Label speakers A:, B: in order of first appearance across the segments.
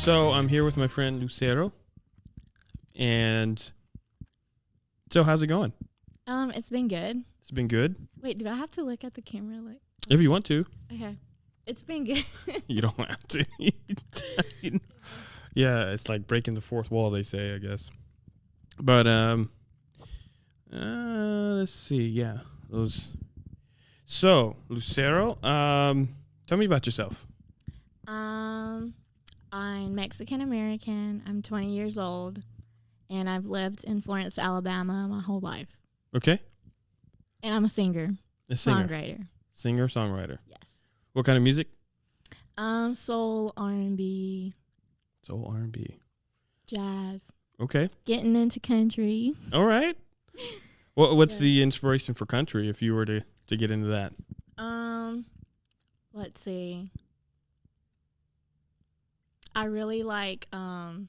A: So I'm here with my friend Lucero, and so how's it going?
B: It's been good.
A: It's been good.
B: Wait, do I have to look at the camera? Like,
A: If you want to,
B: okay, it's been good.
A: you don't have to. Yeah, it's like breaking the fourth wall, they say, I guess. But let's see. Yeah, those. So Lucero, tell me about yourself.
B: I'm Mexican American. I'm 20 years old, and I've lived in Florence, Alabama, my whole life.
A: Okay.
B: And I'm a singer,
A: A singer,
B: songwriter.
A: singer, songwriter.
B: Yes.
A: What kind of music?
B: Soul, R&B,
A: Soul, R&B.
B: jazz.
A: Okay.
B: Getting into country.
A: All right. What's
B: Yeah.
A: the inspiration for country if you were to get into that?
B: Let's see. I really like the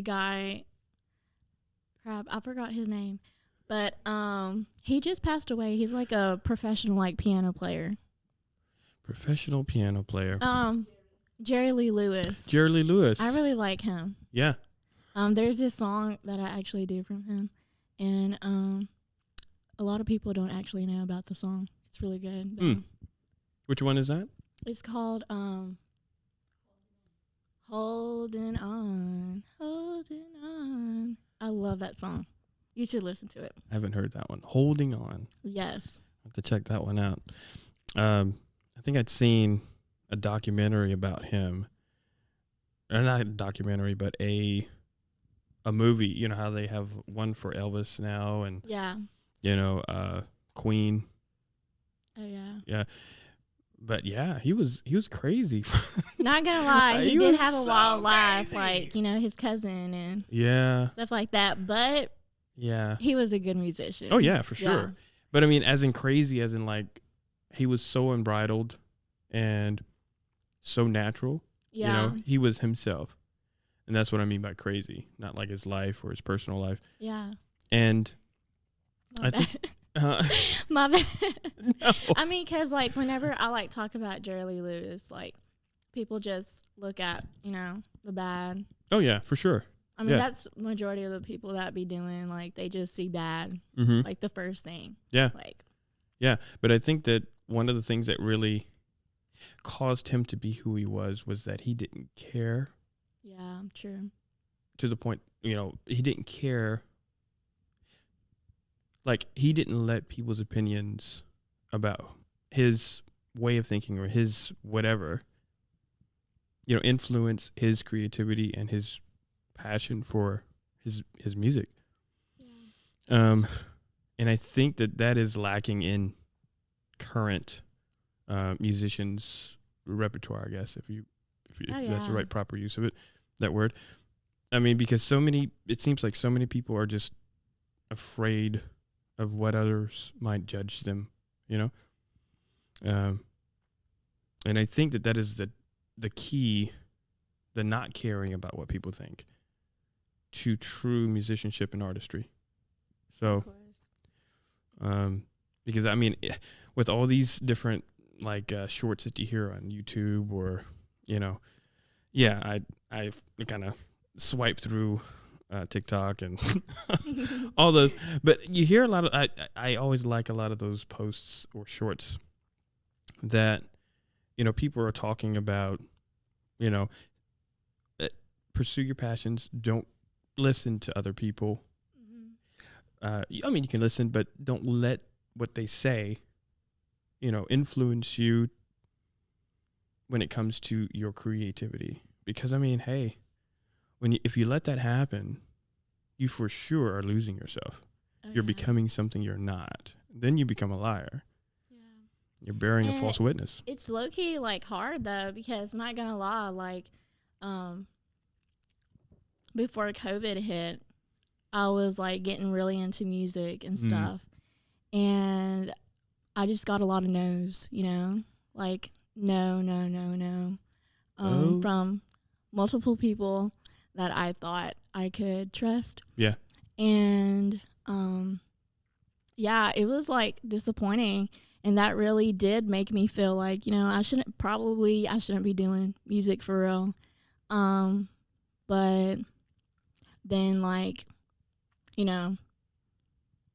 B: guy. Crap, I forgot his name, but he just passed away. He's like a professional like piano player.
A: Professional piano player.
B: Jerry Lee Lewis.
A: Jerry Lee Lewis.
B: I really like him.
A: Yeah.
B: There's this song that I actually do from him, and a lot of people don't actually know about the song. It's really good. though.
A: Which one is that?
B: It's called Holding On, Holding On. I love that song. You should listen to it.
A: I haven't heard that one. Holding On.
B: Yes.
A: I have to check that one out. I think I'd seen a documentary about him. Or not a documentary, but a movie. You know how they have one for Elvis now, and
B: Yeah.
A: Queen.
B: Oh yeah.
A: Yeah. But yeah, he was crazy.
B: Not gonna lie,
A: He
B: he did
A: was
B: have a
A: so
B: wild life,
A: crazy.
B: like his cousin and
A: Yeah.
B: stuff like that. But
A: Yeah.
B: he was a good musician.
A: Oh yeah, for sure.
B: Yeah.
A: But I mean, as in crazy, as in like, he was so unbridled and so natural.
B: Yeah.
A: He was himself. And that's what I mean by crazy, not like his life or his personal life.
B: Yeah.
A: And
B: My
A: I
B: bad.
A: think,
B: My bad.
A: no.
B: I mean, because like whenever I like talk about Jerry Lee Lewis, like people just look at the bad.
A: Oh yeah, for sure.
B: I mean,
A: Yeah.
B: that's majority of the people that be doing, like they just see bad,
A: Mm-hmm.
B: like the first thing.
A: Yeah.
B: Like
A: Yeah. But I think that one of the things that really caused him to be who he was that he didn't care
B: yeah, true.
A: to the point, he didn't care. Like, he didn't let people's opinions about his way of thinking or his whatever, influence his creativity and his passion for his music.
B: Yeah.
A: And I think that is lacking in current musicians' repertoire, I guess, if that's the right proper use of it, that word. I mean, because it seems like so many people are just afraid of what others might judge them, and I think that is the key, the not caring about what people think, to true musicianship and artistry. So,
B: Of course.
A: because I mean, with all these different like shorts that you hear on YouTube or, I kind of swipe through TikTok and all those, but you hear a lot of, I always like a lot of those posts or shorts that, people are talking about, pursue your passions. Don't listen to other people.
B: Mm-hmm.
A: I mean, you can listen, but don't let what they say, influence you when it comes to your creativity. Because I mean, hey, if you let that happen, you for sure are losing yourself.
B: Oh,
A: You're
B: yeah.
A: becoming something you're not. Then you become a liar.
B: Yeah.
A: You're bearing a
B: And
A: false witness.
B: It's low key like hard though, because not gonna lie, like before COVID hit, I was like getting really into music and stuff, and I just got a lot of no's, like no,
A: Oh.
B: from multiple people that I thought I could trust.
A: Yeah.
B: And yeah, it was like disappointing, and that really did make me feel like I shouldn't be doing music for real. But then, like, you know,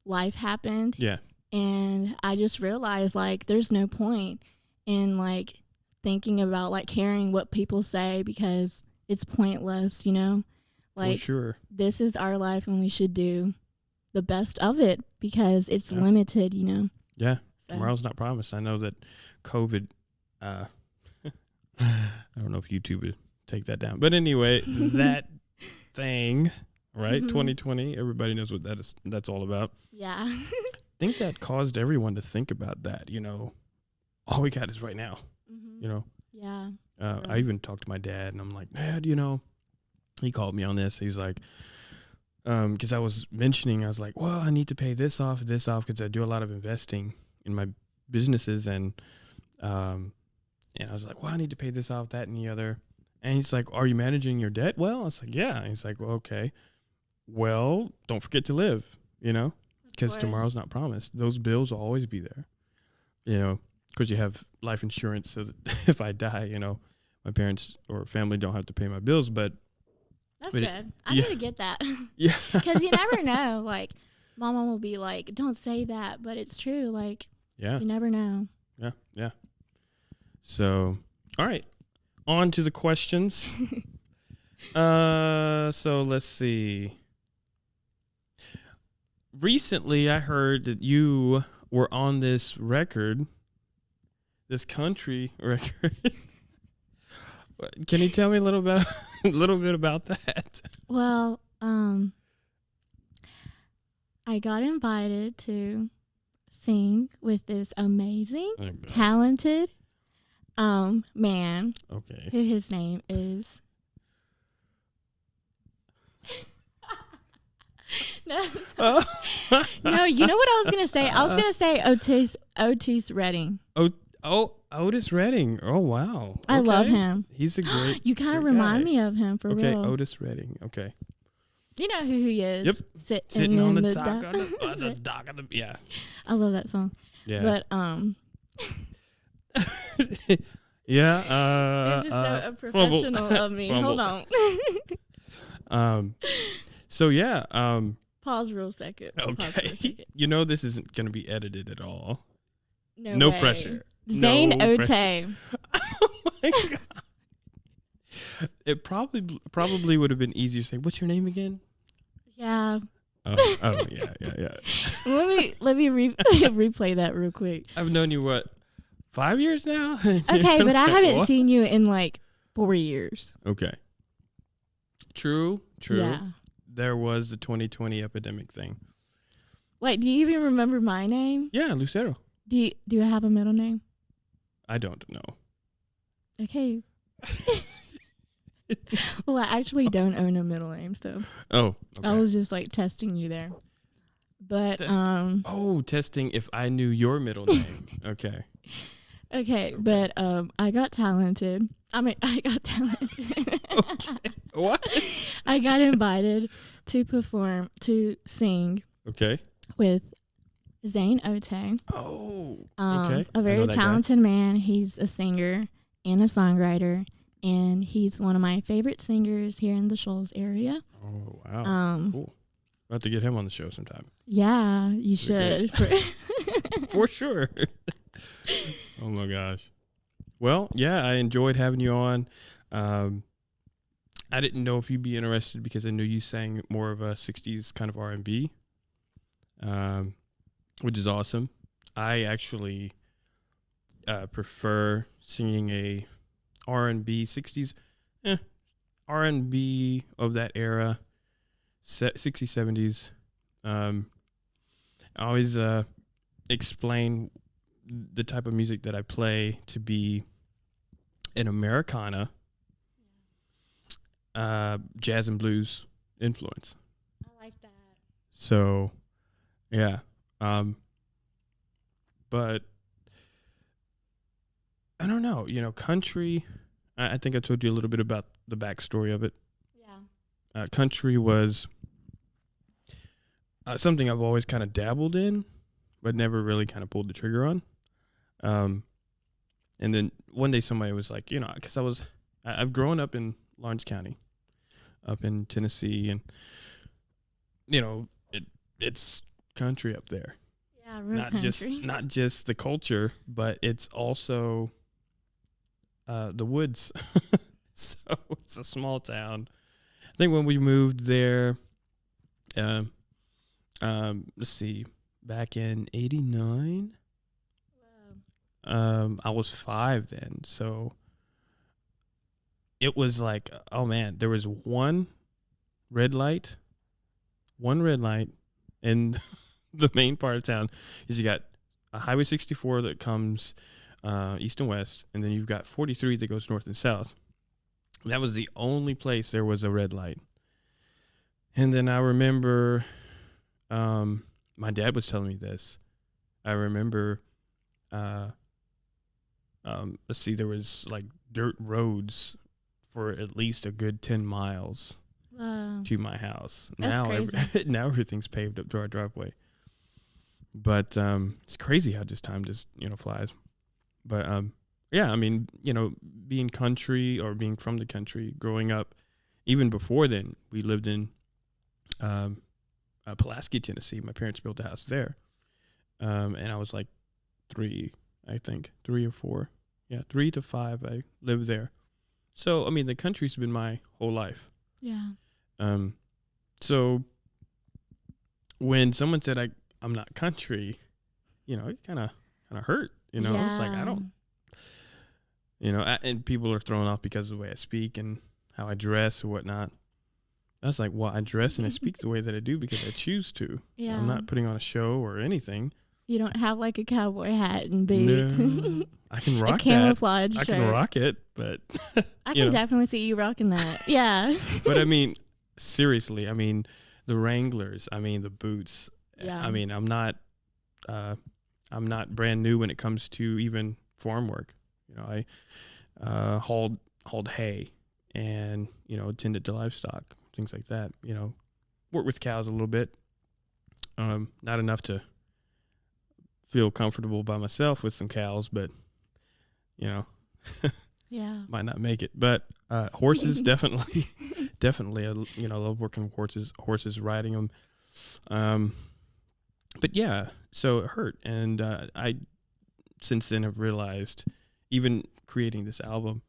B: life happened.
A: Yeah.
B: And I just realized, like, there's no point in, like, thinking about, like, caring what people say because it's pointless, you know? Like,
A: sure.
B: This is our life and we should do the best of it because it's limited, you know?
A: Yeah. So. Tomorrow's not promised. I know that COVID, I don't know if YouTube would take that down. But anyway, that thing, right? 2020, everybody knows what that's all about.
B: Yeah.
A: I think that caused everyone to think about that, you know. All we got is right now, you know.
B: Yeah.
A: I even talked to my dad, and I'm like, Dad, you know, he called me on this. He's like, because I was mentioning, I was like, well, I need to pay this off, because I do a lot of investing in my businesses, and I was like, well, I need to pay this off, that, and the other. And he's like, are you managing your debt well? I was like, yeah. And he's like, well, okay. Well, don't forget to live, you know, because tomorrow's not promised. Those bills will always be there, you know, because you have life insurance so that if I die, you know, my parents or family don't have to pay my bills. But
B: that's good. I need to get that. Yeah. Because you never know. Like, my mom will be like, don't say that. But it's true. Like, you never know.
A: Yeah. Yeah. So, all right. On to the questions. So let's see. Recently, I heard that you were on this record, this country record. Can you tell me a little bit about that?
B: Well, I got invited to sing with this amazing, talented man.
A: Okay.
B: Who his name is. No, you know what I was gonna say? I was gonna say Otis Redding.
A: Otis Redding. Oh wow. Okay.
B: I love him.
A: He's a great.
B: You kind of remind me of him for real.
A: Okay, Otis Redding. Okay.
B: You know who he is?
A: Yep. Sitting on the dock of the dock of the yeah.
B: I love that song.
A: Yeah.
B: But
A: yeah.
B: This is so professional of me. Hold on.
A: So yeah.
B: Pause real second.
A: Okay. You know this isn't going to be edited at all.
B: No way.
A: Pressure.
B: Zane Ote.
A: Oh my god. It probably would have been easier to say, what's your name again?
B: Yeah.
A: Oh yeah.
B: Let me replay that real quick.
A: I've known you 5 years now?
B: Okay, but I haven't seen you in like 4 years.
A: Okay. True.
B: Yeah.
A: There was the 2020 epidemic thing.
B: Like, do you even remember my name?
A: Yeah, Lucero.
B: Do you have a middle name?
A: I don't know.
B: Okay. Well, I actually don't own a middle name, so.
A: Oh, okay.
B: I was just like testing you there. But
A: testing if I knew your middle name. Okay.
B: Okay, but I got talented. I got talented.
A: Okay. What?
B: I got invited to sing.
A: Okay.
B: With Zane Ote.
A: Oh. Okay.
B: A very talented man. He's a singer and a songwriter, and he's one of my favorite singers here in the Shoals area.
A: Oh wow. Cool. I'll have to get him on the show sometime.
B: Yeah, you should.
A: For sure. Oh my gosh. Well, yeah, I enjoyed having you on. I didn't know if you'd be interested because I knew you sang more of a 60s kind of R&B, which is awesome. I actually prefer singing a R&B 60s, R&B of that era, 60s, 70s. I always explain the type of music that I play to be an Americana, jazz and blues influence.
B: I like that.
A: So, yeah. But I don't know, country, I think I told you a little bit about the backstory of it. Yeah. Country was something I've always kind of dabbled in, but never really kind of pulled the trigger on. And then one day somebody was like, because I've grown up in Lawrence County, up in Tennessee, and you know, it's country up there.
B: Yeah, real
A: Not
B: country.
A: not just the culture, but it's also the woods. So it's a small town. I think when we moved there, let's see, back in '89. I was 5 then, so it was like, oh man, there was one red light, in the main part of town. Is you got a Highway 64 that comes east and west, and then you've got 43 that goes north and south. That was the only place there was a red light. And then I remember, my dad was telling me this. I remember, let's see, there was like dirt roads for at least a good 10 miles to my house.
B: That's crazy.
A: Now everything's paved up to our driveway. But it's crazy how just time just, flies. But yeah, I mean, being country or being from the country, growing up, even before then, we lived in Pulaski, Tennessee. My parents built a house there. And I was like 3, I think, 3 or 4. Yeah, 3 to 5, I lived there. So, I mean, the country's been my whole life.
B: Yeah.
A: So when someone said I'm not country, it kind of hurt. It's like I don't, and people are thrown off because of the way I speak and how I dress or whatnot. I was like, well, I dress and I speak the way that I do because I choose to.
B: Yeah.
A: I'm not putting on a show or anything.
B: You don't have like a cowboy hat and boots.
A: No, I can rock
B: a camouflage
A: that.
B: shirt.
A: I can rock it, but
B: I can definitely see you rocking that. Yeah.
A: But I mean, seriously, I mean, the Wranglers, I mean, the boots.
B: Yeah.
A: I mean, I'm not brand new when it comes to even farm work. I hauled hay and, tended to livestock, things like that. Worked with cows a little bit. Not enough to feel comfortable by myself with some cows, but,
B: yeah,
A: might not make it. But horses, definitely. I love working with horses, riding them. But yeah, so it hurt. And I, since then, have realized, even creating this album,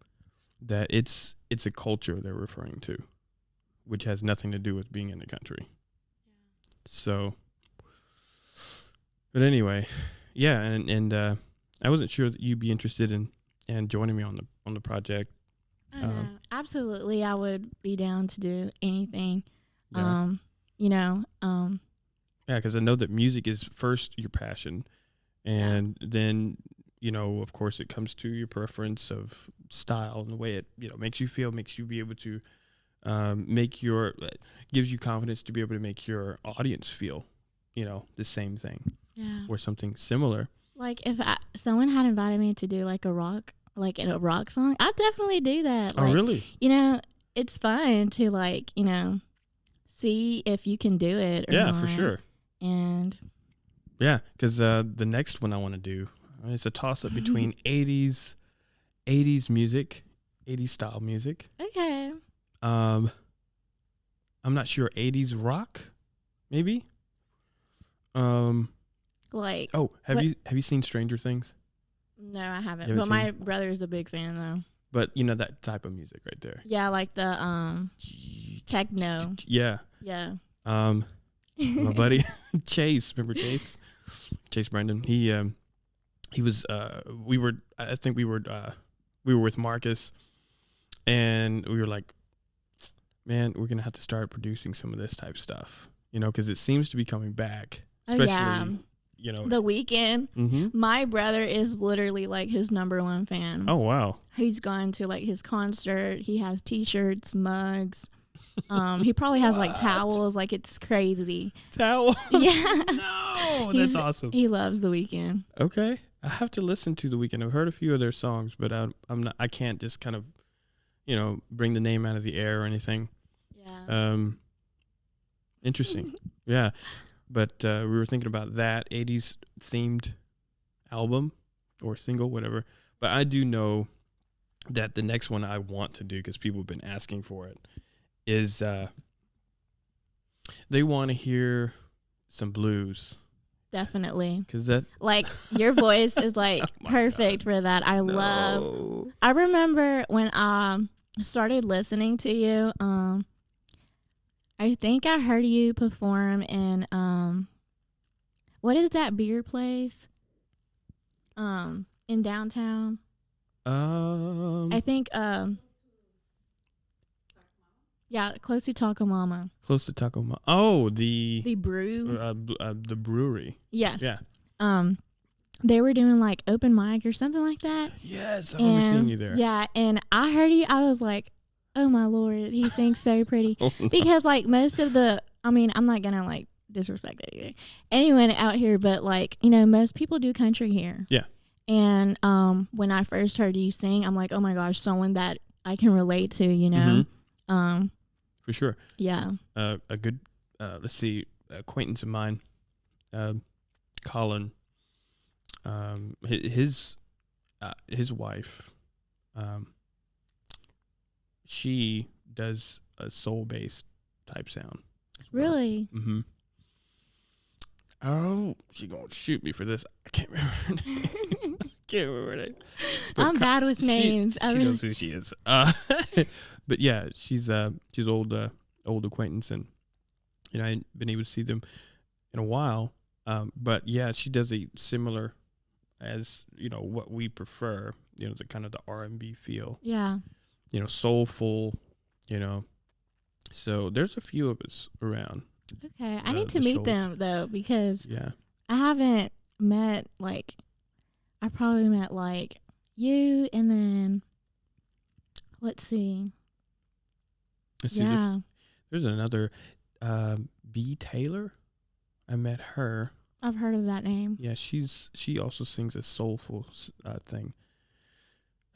A: that it's a culture they're referring to, which has nothing to do with being in the country. Yeah. So, but anyway, yeah, and I wasn't sure that you'd be interested in joining me on the project.
B: I know. Absolutely, I would be down to do anything.
A: Yeah.
B: Yeah,
A: because I know that music is first your passion, and then, of course, it comes to your preference of style and the way it, makes you feel, makes you be able to gives you confidence to be able to make your audience feel, the same thing.
B: Yeah.
A: Or something similar.
B: Like if someone had invited me to do like a rock song, I'd definitely do that.
A: Oh, really?
B: It's fun to see if you can do it or not.
A: For sure.
B: And
A: yeah, because the next one I want to do, it's a toss-up between 80s music, 80s style music.
B: Okay.
A: I'm not sure, 80s rock, maybe. Have you seen Stranger Things?
B: No, I haven't. But my brother's a big fan though.
A: But that type of music right there.
B: Yeah, like the techno.
A: Yeah.
B: Yeah.
A: My buddy Chase, remember Chase? Chase Brendan. He was we were with Marcus, and we were like, man, we're gonna have to start producing some of this type stuff, because it seems to be coming back, especially
B: The Weeknd.
A: Mm-hmm.
B: My brother is literally like his number 1 fan.
A: Oh wow.
B: He's gone to like his concert. He has t-shirts, mugs. He probably has like towels. Like, it's crazy.
A: Towels?
B: Yeah.
A: No, that's awesome.
B: He loves The Weeknd.
A: Okay, I have to listen to The Weeknd. I've heard a few of their songs, but I can't just kind of, bring the name out of the air or anything.
B: Yeah.
A: Interesting. Yeah. But we were thinking about that 80s themed album or single, whatever. But I do know that the next one I want to do, because people have been asking for it, is they want to hear some blues.
B: Definitely.
A: Because that,
B: like, your voice is like
A: Oh
B: perfect for that. I remember when I started listening to you, I think I heard you perform in what is that beer place in downtown? I think yeah, close to Taco Mama.
A: Close to Taco Mama. Oh, the
B: brew.
A: The brewery.
B: Yes.
A: Yeah.
B: They were doing like open mic or something like that.
A: Yes, I remember seeing you there.
B: Yeah, and I heard you. I was like, oh my Lord, he sings so pretty.
A: Oh, no.
B: Because like most of the, I mean, I'm not gonna like disrespect anyone out here, but like, you know, most people do country here.
A: Yeah.
B: And when I first heard you sing, I'm like, oh my gosh, someone that I can relate to, you know.
A: For sure.
B: Yeah.
A: A good let's see, acquaintance of mine, Colin, his wife, she does a soul based type sound as well.
B: Really?
A: Mm-hmm. Oh, she gonna shoot me for this. I can't remember her name. Her name.
B: I'm bad with names.
A: She knows who she is. But yeah, she's old acquaintance, and you know, I ain't been able to see them in a while. But yeah, she does a similar as, you know, what we prefer. You know, the kind of the R&B feel.
B: Yeah.
A: You know, soulful. You know, so there's a few of us around.
B: Okay, I need to meet them though, because
A: yeah,
B: I haven't met, like, I probably met like you, and then let's see.
A: There's another B Taylor. I met her.
B: I've heard of that name.
A: Yeah, she also sings a soulful thing.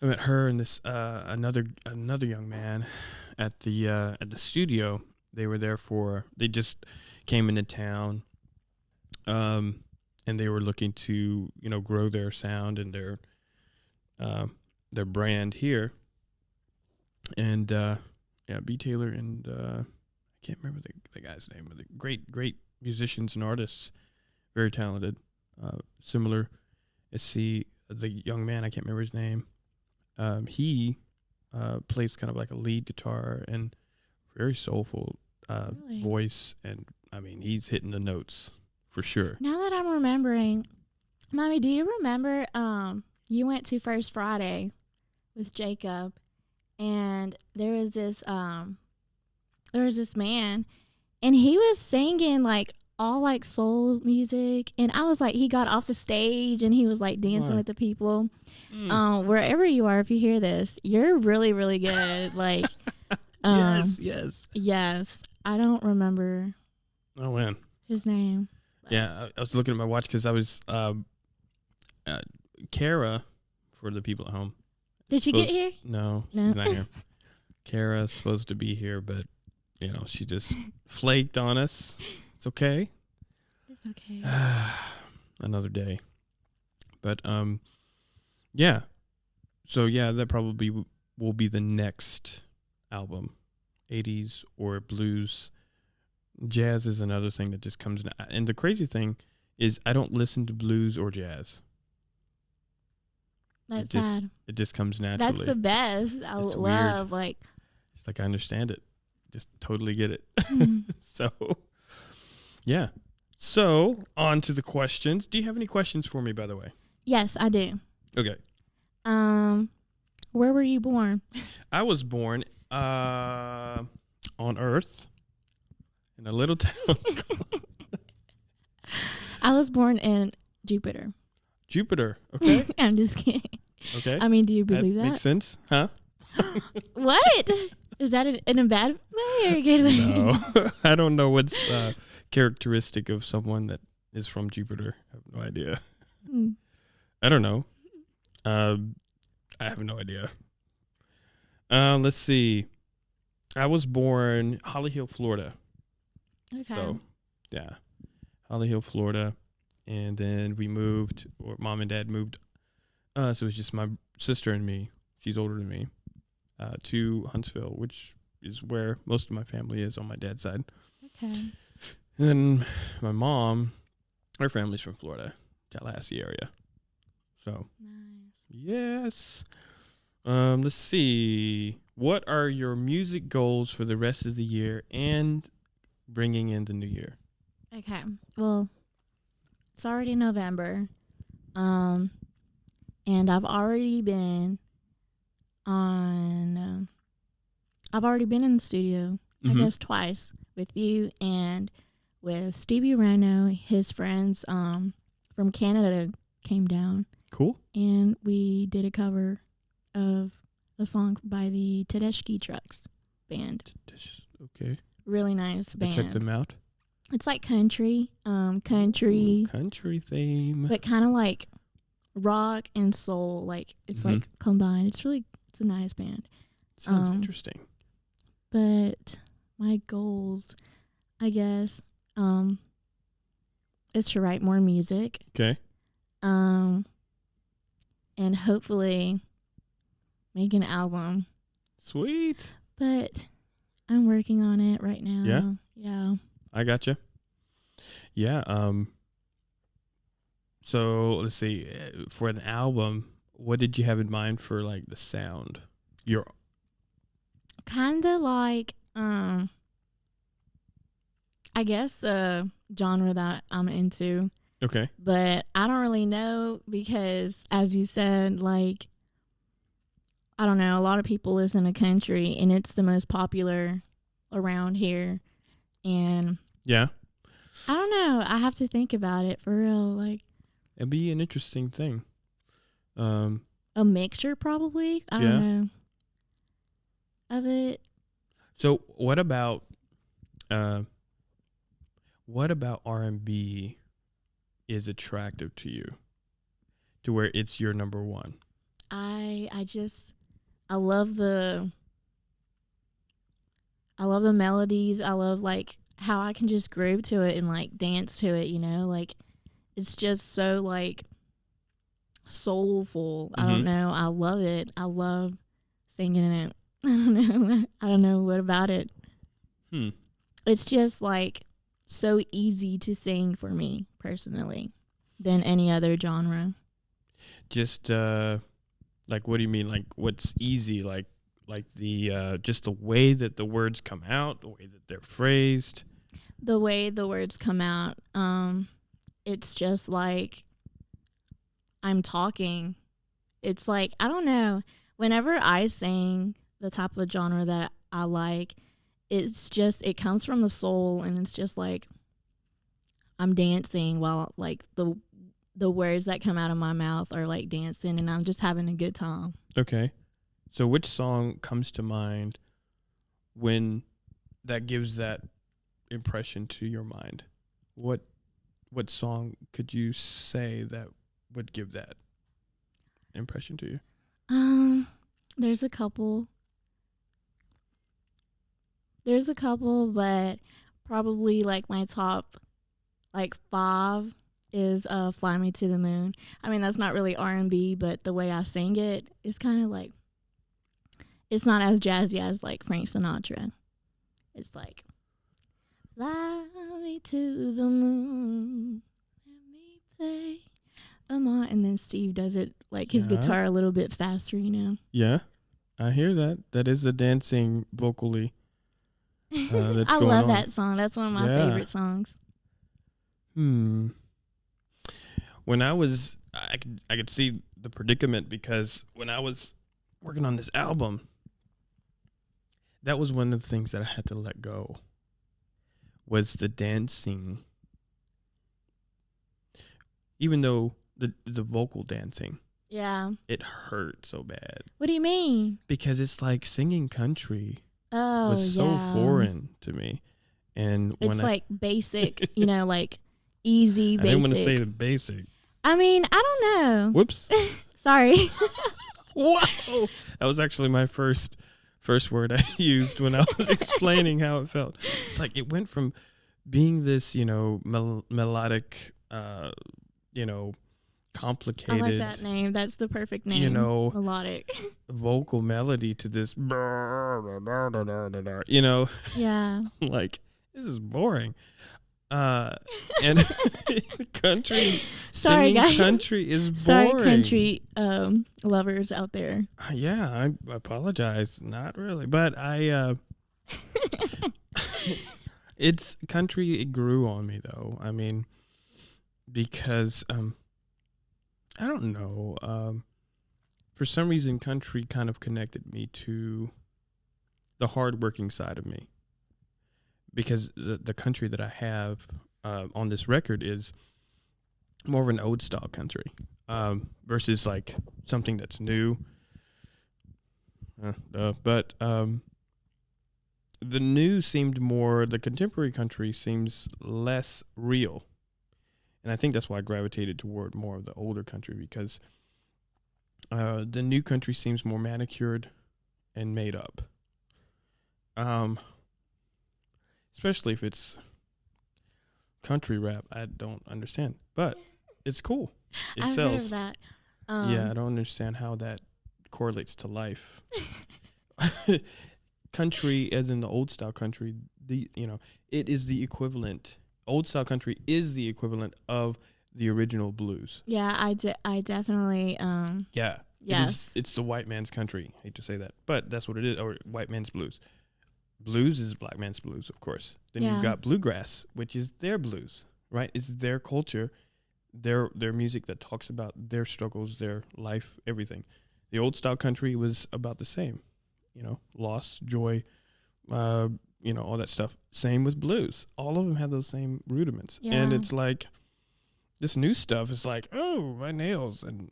A: I met her and this another young man at the studio. They were there they just came into town, and they were looking to, you know, grow their sound and their brand here. And yeah, B Taylor and I can't remember the guy's name, but great musicians and artists, very talented. Similar, let's see, the young man, I can't remember his name. He plays kind of like a lead guitar and very soulful
B: Really?
A: voice, and I mean, he's hitting the notes for sure.
B: Now that I'm remembering, Mommy, do you remember you went to First Friday with Jacob, and there was this man, and he was singing like all like soul music, and I was like, he got off the stage and he was like dancing with the people. Wherever you are, if you hear this, you're really, really good. Like, yes. I don't remember.
A: Oh man,
B: his name.
A: Yeah, I was looking at my watch because I was Kara, for the people at home.
B: Did she get here?
A: No, she's not here. Kara's supposed to be here, but you know, she just flaked on us. It's okay.
B: It's okay.
A: Another day. But yeah. So yeah, that probably will be the next album. 80s or blues. Jazz is another thing that just comes in. And the crazy thing is I don't listen to blues or jazz.
B: That's sad.
A: It just comes naturally.
B: That's the best. I love, like.
A: It's like I understand it. Just totally get it.
B: Mm.
A: So, yeah. So, on to the questions. Do you have any questions for me, by the way?
B: Yes, I do.
A: Okay.
B: Where were you born?
A: I was born on Earth in a little town.
B: I was born in Jupiter.
A: Jupiter. Okay.
B: I'm just kidding.
A: Okay.
B: I mean, do you believe that?
A: Makes sense, huh?
B: What? Is that in a bad way or a good way?
A: No. I don't know what's characteristic of someone that is from Jupiter. I have no idea. I don't know. I have no idea. Let's see. I was born Holly Hill, Florida.
B: Okay.
A: So, yeah. Holly Hill, Florida. And then we moved, or mom and dad moved us. It was just my sister and me. she's older than me, to Huntsville, which is where most of my family is on my dad's side.
B: Okay.
A: And then my mom, her family's from Florida, Tallahassee area. So,
B: Nice.
A: yes. Let's see. What are your music goals for the rest of the year and bringing in the new year?
B: Okay. Well, it's already November. And I've already been in the studio, I guess twice, with you and with Stevie Reno. His friends from Canada came down.
A: Cool.
B: And we did a cover of a song by the Tedeschi Trucks band.
A: Okay.
B: Really nice band.
A: Check them out.
B: It's like country.
A: Country theme.
B: But kind of like rock and soul. Like it's like combined. It's a nice band.
A: Sounds interesting.
B: But my goals, I guess, is to write more music.
A: Okay.
B: And hopefully make an album.
A: Sweet.
B: But I'm working on it right now.
A: Yeah?
B: Yeah.
A: I gotcha. Yeah. So let's see. For an album, what did you have in mind for like the sound? Your
B: kind of like I guess the genre that I'm into.
A: Okay.
B: But I don't really know because, as you said, like, I don't know, a lot of people listen to country and it's the most popular around here. And
A: yeah,
B: I don't know. I have to think about it for real. Like,
A: it'd be an interesting thing.
B: A mixture probably. I don't know of it.
A: So what about R&B is attractive to you to where it's your number one?
B: I love the melodies. I love like how I can just groove to it and like dance to it, you know? Like it's just so like soulful. I don't know. I love it. I love singing it. I don't know. I don't know what about it. It's just like so easy to sing for me personally than any other genre.
A: Just like, what do you mean? Like, what's easy? Like the just the way that the words come out, the way that they're phrased.
B: The way the words come out, it's just like I'm talking. It's like, I don't know. Whenever I sing the type of genre that I like, it's just, it comes from the soul, and it's just like I'm dancing while like the words that come out of my mouth are like dancing, and I'm just having a good time.
A: Okay. So which song comes to mind when that gives that impression to your mind? What song could you say that would give that impression to you?
B: There's a couple, but probably like my top like 5 is Fly Me to the Moon. I mean, that's not really R&B, but the way I sing it is kind of like, it's not as jazzy as like Frank Sinatra. It's like, fly me to the moon, let me play among, and then Steve does it like his guitar a little bit faster, you know?
A: Yeah, I hear that. That is a dancing vocally. That's
B: I
A: going
B: love
A: on.
B: that song. That's one of my favorite songs.
A: When I was, I could see the predicament, because when I was working on this album, that was one of the things that I had to let go, was the dancing. Even though the vocal dancing,
B: yeah,
A: it hurt so bad.
B: What do you mean?
A: Because it's like singing country
B: was
A: so foreign to me, and
B: it's like basic, you know, like easy basic.
A: I didn't want to say the basic.
B: I mean, I don't know.
A: Whoops.
B: Sorry.
A: Whoa. That was actually my first word I used when I was explaining how it felt. It's like it went from being this, you know, melodic, you know, complicated.
B: I like that name. That's the perfect name. Melodic.
A: Vocal melody to this.
B: Yeah.
A: Like, this is boring. And country.
B: Sorry, guys.
A: Country is boring.
B: Sorry, country lovers out there.
A: Yeah, I apologize. Not really, but it's country. It grew on me though. I mean, because I don't know. For some reason, country kind of connected me to the hardworking side of me. Because the country that I have on this record is more of an old style country versus like something that's new. But the new seemed more, the contemporary country seems less real. And I think that's why I gravitated toward more of the older country, because the new country seems more manicured and made up. Especially if it's country rap, I don't understand. But it's cool. It sells.
B: Heard of that.
A: Yeah, I don't understand how that correlates to life. Country, as in the old style country, it is the equivalent. Old style country is the equivalent of the original blues.
B: Yeah, I definitely.
A: Yeah.
B: Yes.
A: It's the white man's country. I hate to say that, but that's what it is. Or white man's blues. Blues is black man's blues, of course. Then you've got bluegrass, which is their blues, right? It's their culture, their music that talks about their struggles, their life, everything. The old style country was about the same, loss, joy, all that stuff. Same with blues. All of them have those same rudiments. Yeah. And it's like, this new stuff is like, oh, my nails, and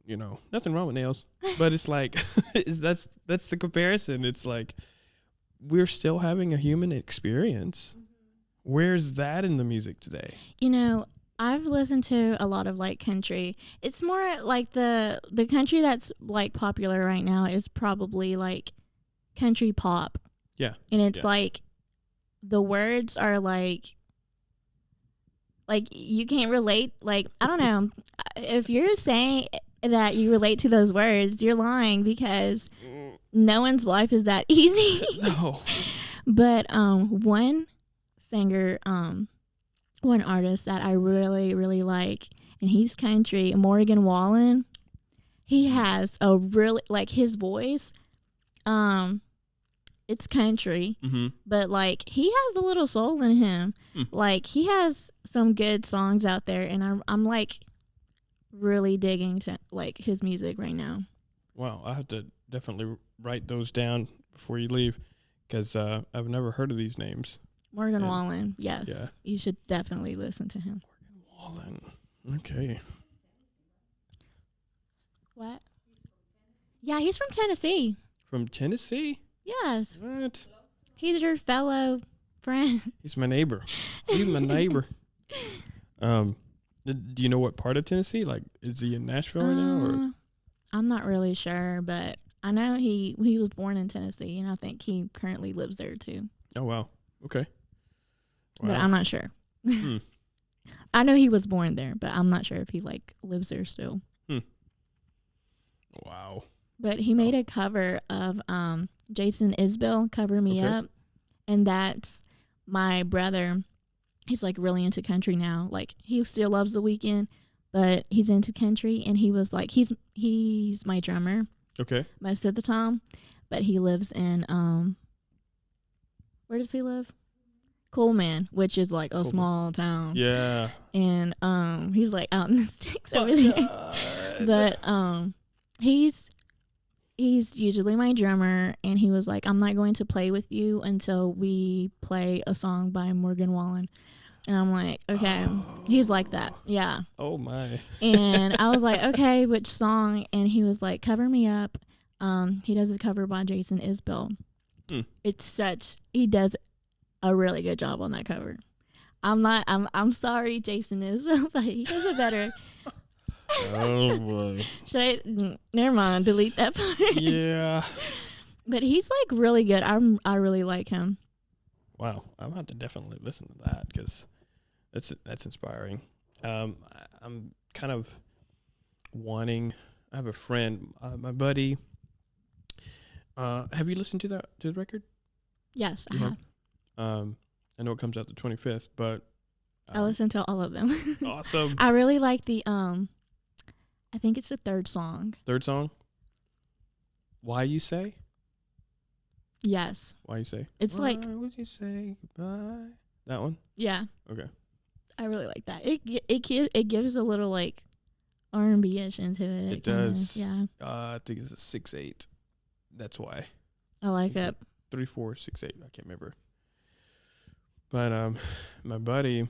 A: nothing wrong with nails, but it's like, that's the comparison. It's like, we're still having a human experience. Where's that in the music today?
B: I've listened to a lot of like country. It's more like the country that's like popular right now is probably like country pop.
A: Yeah.
B: And it's like the words are like you can't relate. Like, I don't know. If you're saying that you relate to those words, you're lying, because no one's life is that easy.
A: No.
B: But one singer, one artist that I really, really like, and he's country, Morgan Wallen. He has a really, like, his voice, it's country, but like he has a little soul in him. Like, he has some good songs out there, and I'm like really digging to like his music right now.
A: Wow, I have to definitely write those down before you leave, because I've never heard of these names.
B: Morgan Wallen, yes. Yeah. You should definitely listen to him.
A: Morgan Wallen. Okay.
B: What? Yeah, he's from Tennessee.
A: From Tennessee?
B: Yes.
A: What?
B: He's your fellow friend.
A: He's my neighbor. He's my neighbor. Do you know what part of Tennessee? Like, is he in Nashville right now? Or?
B: I'm not really sure, but I know he was born in Tennessee, and I think he currently lives there too.
A: Oh, wow. Okay. Wow.
B: But I'm not sure. I know he was born there, but I'm not sure if he like lives there still.
A: Wow.
B: But he made a cover of Jason Isbell, Cover Me Up, and that's my brother. He's like really into country now. Like, he still loves The Weeknd, but he's into country, and he was like, he's my drummer.
A: Okay.
B: Most of the time, but he lives in where does he live? Coleman, which is like a small town.
A: Yeah.
B: And he's like out in the sticks over there. But he's usually my drummer, and he was like, I'm not going to play with you until we play a song by Morgan Wallen. And I'm like, okay. He's like that. Yeah.
A: Oh, my.
B: And I was like, okay, which song? And he was like, Cover Me Up. He does a cover by Jason Isbell. He does a really good job on that cover. I'm sorry, Jason Isbell, but he does it better.
A: Oh, boy.
B: Never mind. Delete that part.
A: Yeah.
B: But he's like really good. I really like him.
A: Wow. I'm going to have to definitely listen to that, because that's inspiring. I'm kind of wanting. I have a friend, my buddy. Have you listened to the record?
B: Yes, I
A: You
B: have.
A: I know it comes out the 25th, but
B: I listened to all of them.
A: awesome.
B: I really like the I think it's the third song.
A: Third song. Why You Say?
B: Yes.
A: Why You Say?
B: It's
A: Why
B: like,
A: would you say goodbye? That one?
B: yeah,
A: Okay.
B: I really like that. It gives a little like R&B-ish into it.
A: It does.
B: Yeah.
A: I think it's a 6/8. That's why.
B: I like it.
A: 3, 4, 6, 8. I can't remember. But my buddy,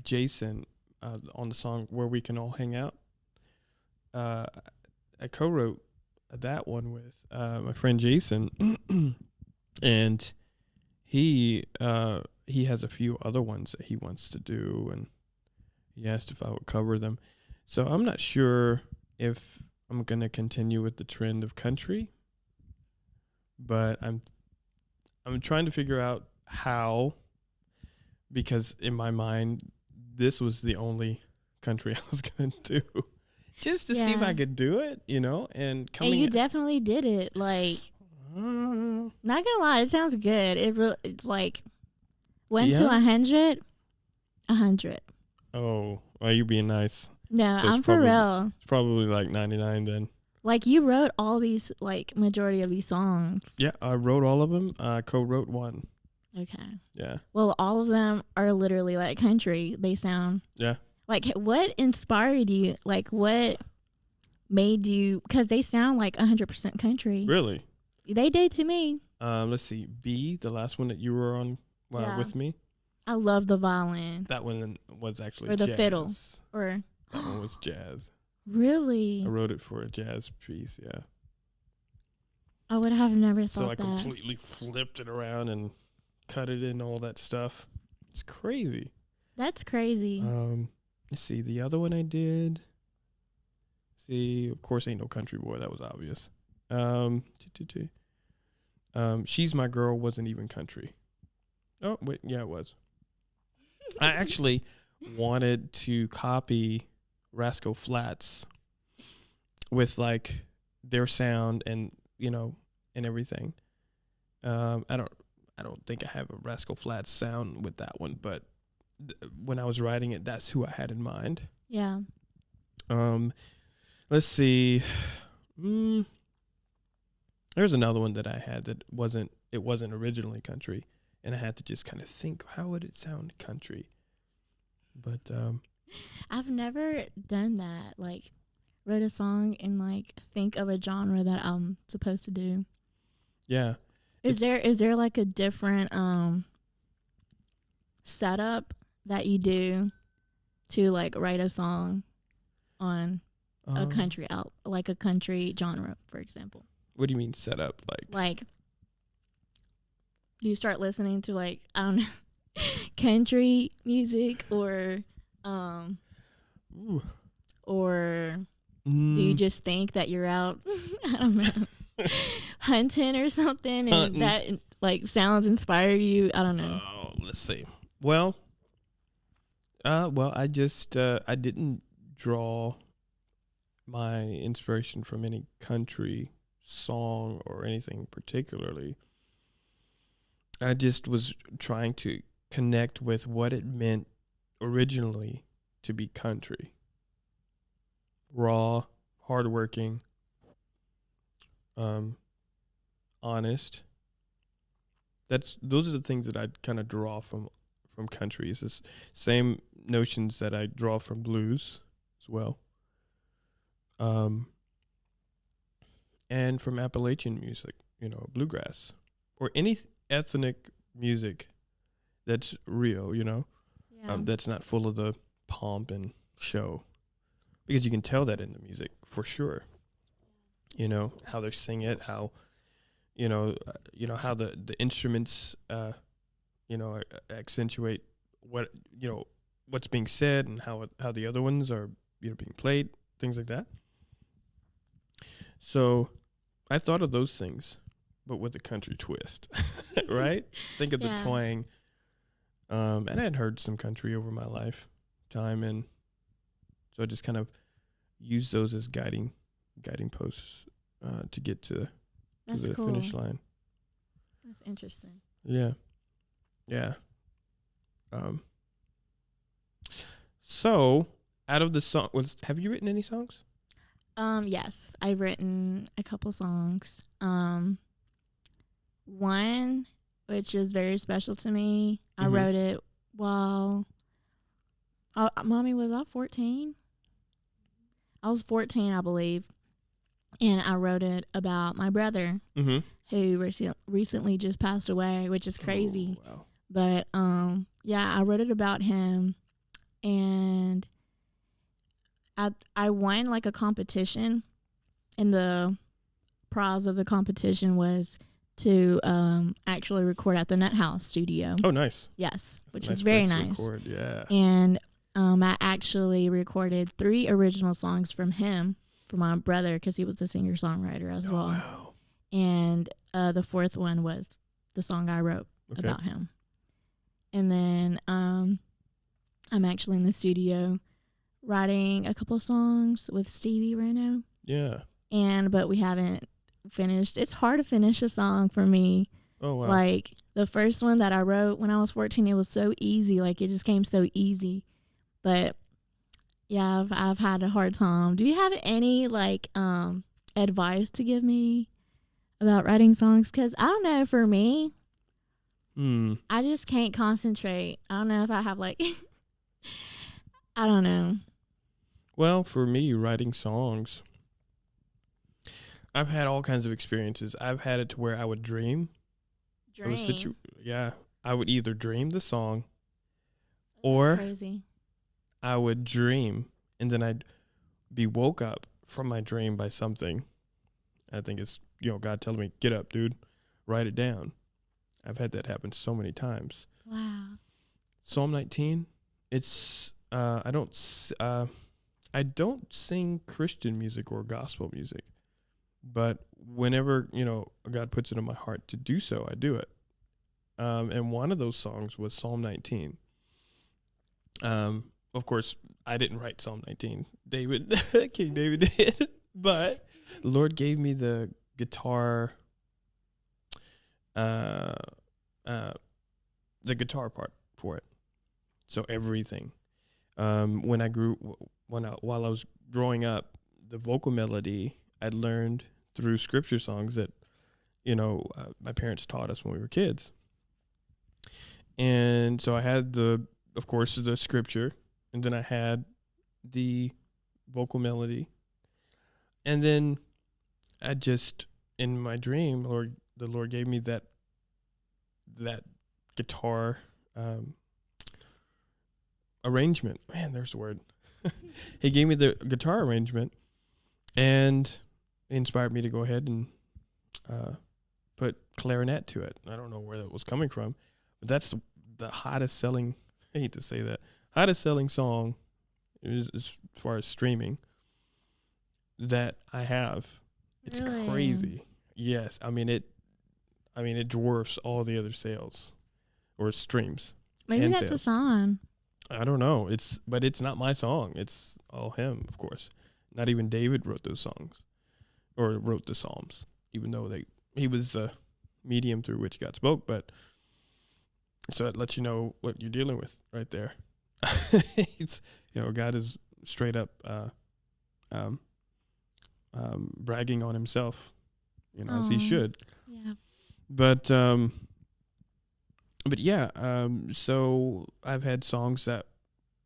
A: Jason, on the song Where We Can All Hang Out, I co-wrote that one with my friend Jason, and he has a few other ones that he wants to do, and he asked if I would cover them. So I'm not sure if I'm gonna continue with the trend of country, but I'm trying to figure out how, because in my mind this was the only country I was gonna do. Just to see if I could do it, and coming.
B: And you definitely did it. Like, not gonna lie, it sounds good. It's like 1 to 100, 100.
A: Oh, are you being nice?
B: No,
A: So
B: I'm for real.
A: It's probably like 99 then.
B: Like, you wrote all these, like, majority of these songs.
A: Yeah, I wrote all of them. I co-wrote one.
B: Okay.
A: Yeah.
B: Well, all of them are literally like country. They sound.
A: Yeah.
B: Like, what inspired you? Like, what made you? Because they sound like 100% country.
A: Really?
B: They did to me.
A: Let's see. B, the last one that you were on with me.
B: I love the violin.
A: That one was actually
B: or the
A: jazz.
B: fiddle. Or
A: that one was jazz.
B: Really?
A: I wrote it for a jazz piece. Yeah.
B: I would have never
A: so
B: thought that.
A: So I completely flipped it around and cut it in, all that stuff. It's crazy.
B: That's crazy.
A: Let's see. The other one I did. See, of course, Ain't No Country Boy. That was obvious. She's My Girl wasn't even country. Oh, wait. Yeah, it was. I actually wanted to copy Rascal Flatts with like their sound and and everything. I don't think I have a Rascal Flatts sound with that one, but when I was writing it, that's who I had in mind.
B: Yeah.
A: Let's see. There's another one that I had that wasn't originally country, and I had to just kind of think, how would it sound country? But
B: I've never done that. Like, wrote a song and like think of a genre that I'm supposed to do.
A: Yeah.
B: Is there like a different setup that you do to like write a song on a country like a country genre, for example?
A: What do you mean setup?
B: Like do you start listening to like, I don't know, country music or do you just think that you're out I don't know hunting or something and that like sounds inspire you? I don't know.
A: Oh, let's see. Well, I just I didn't draw my inspiration from any country song or anything particularly. I just was trying to connect with what it meant originally to be country. Raw, hardworking, honest. Those are the things that I kind of draw from country. It's the same notions that I draw from blues as well. And from Appalachian music, bluegrass, or any ethnic music that's real, that's not full of the pomp and show, because you can tell that in the music for sure. How they sing it, how how the instruments accentuate what's being said, and how the other ones are being played, things like that. So I thought of those things, but with a country twist, right? Think of the twang. And I had heard some country over my lifetime, and so I just kind of use those as guiding posts to get to the
B: cool.
A: finish line.
B: That's interesting.
A: Yeah. So out of the song, have you written any songs?
B: Yes, I've written a couple songs. One which is very special to me. I wrote it while Mommy, was I 14? I was 14, I believe. And I wrote it about my brother who recently just passed away, which is crazy.
A: Oh, wow.
B: But yeah, I wrote it about him, and I won like a competition, and the prize of the competition was to actually record at the Nut House studio.
A: Oh, nice.
B: Yes,
A: That's
B: which
A: a
B: is very
A: place to
B: nice.
A: record, yeah.
B: And I actually recorded 3 original songs from him, for my brother, because he was a singer-songwriter as well.
A: Wow.
B: And the 4th one was the song I wrote about him. And then I'm actually in the studio writing a couple songs with Stevie Reno.
A: Yeah.
B: But we haven't finished. It's hard to finish a song for me.
A: Oh, wow.
B: Like the first one that I wrote when I was 14, it was so easy. Like it just came so easy. But yeah, I've had a hard time. Do you have any like advice to give me about writing songs? Because I don't know, for me, I just can't concentrate. I don't know if I have like, I don't know.
A: Well, for me, writing songs, I've had all kinds of experiences. I've had it to where I would dream. I would either dream the song, or
B: crazy.
A: I would dream, and then I'd be woke up from my dream by something. I think it's, God telling me, get up, dude, write it down. I've had that happen so many times.
B: Wow.
A: Psalm 19, it's, I don't sing Christian music or gospel music, but whenever, God puts it in my heart to do so, I do it. And one of those songs was Psalm 19. Of course, I didn't write Psalm 19. King David did. But the Lord gave me the guitar, the guitar part for it. So everything. While I was growing up, the vocal melody I'd learned through scripture songs that, my parents taught us when we were kids. And so I had of course, the scripture, and then I had the vocal melody. And then I just, in my dream, the Lord gave me that guitar arrangement. Man, there's the word. He gave me the guitar arrangement and inspired me to go ahead and put clarinet to it. I don't know where that was coming from, but that's the hottest selling, I hate to say that, hottest selling song as far as streaming that I have. It's
B: really?
A: Crazy. Yes. I mean it dwarfs all the other sales or streams.
B: Maybe that's sales. A song.
A: I don't know. But it's not my song. It's all him, of course. Not even David wrote those songs or wrote the Psalms, even though he was the medium through which God spoke. But so it lets you know what you're dealing with right there. It's, God is straight up bragging on himself, as he should.
B: Yeah.
A: But yeah, so I've had songs that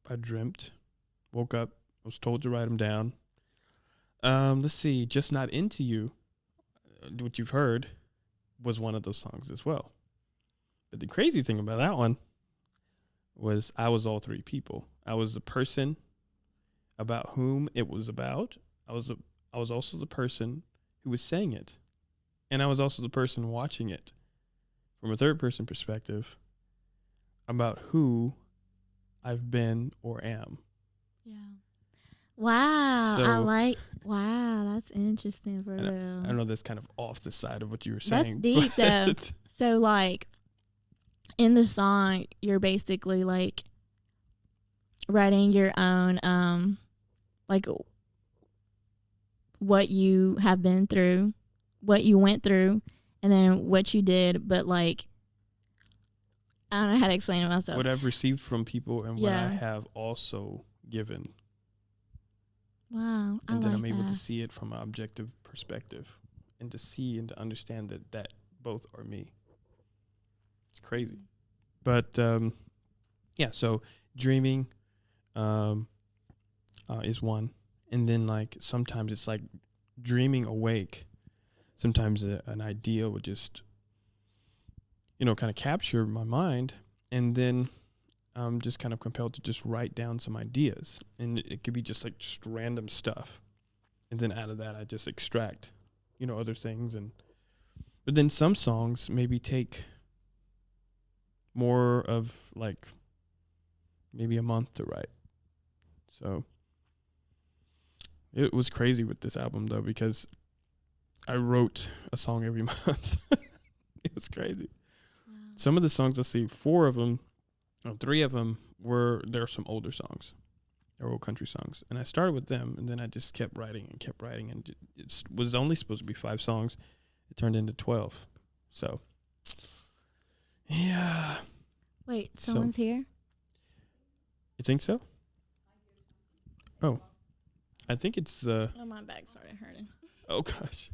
A: I dreamt, woke up, was told to write them down. Let's see, Just Not Into You, what you've heard, was one of those songs as well. But the crazy thing about that one was I was all 3 people. I was the person about whom it was about. I was also the person who was saying it. And I was also the person watching it from a third-person perspective about who I've been or am.
B: Yeah. Wow.
A: So,
B: wow, that's interesting for real.
A: I know that's kind of off the side of what you were saying.
B: That's deep, though. So, like, in the song, you're basically, like, writing your own, like, what you have been through, what you went through, and then what you did, but like, I don't know how to explain it myself.
A: What I've received from people and what I have also given.
B: Wow.
A: And then I'm able to see it from an objective perspective and to see and to understand that both are me. It's crazy. But, so dreaming is one. And then, like, sometimes it's like dreaming awake. Sometimes an idea would just, kind of capture my mind. And then I'm just kind of compelled to just write down some ideas. And it could be just like just random stuff. And then out of that, I just extract, other things. But then some songs maybe take more of like maybe a month to write. So it was crazy with this album though, because I wrote a song every month. It was crazy. Wow. Some of the songs, let's see, 3 of them there are some older songs. They're old country songs. And I started with them, and then I just kept writing, and it was only supposed to be 5 songs. It turned into 12. So, yeah.
B: Wait, someone's here?
A: You think so? Oh. I think it's the...
B: Oh, my back started hurting.
A: Oh, gosh.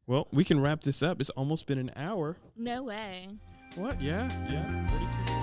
A: Well, we can wrap this up. It's almost been an hour.
B: No way.
A: What? Yeah. 32.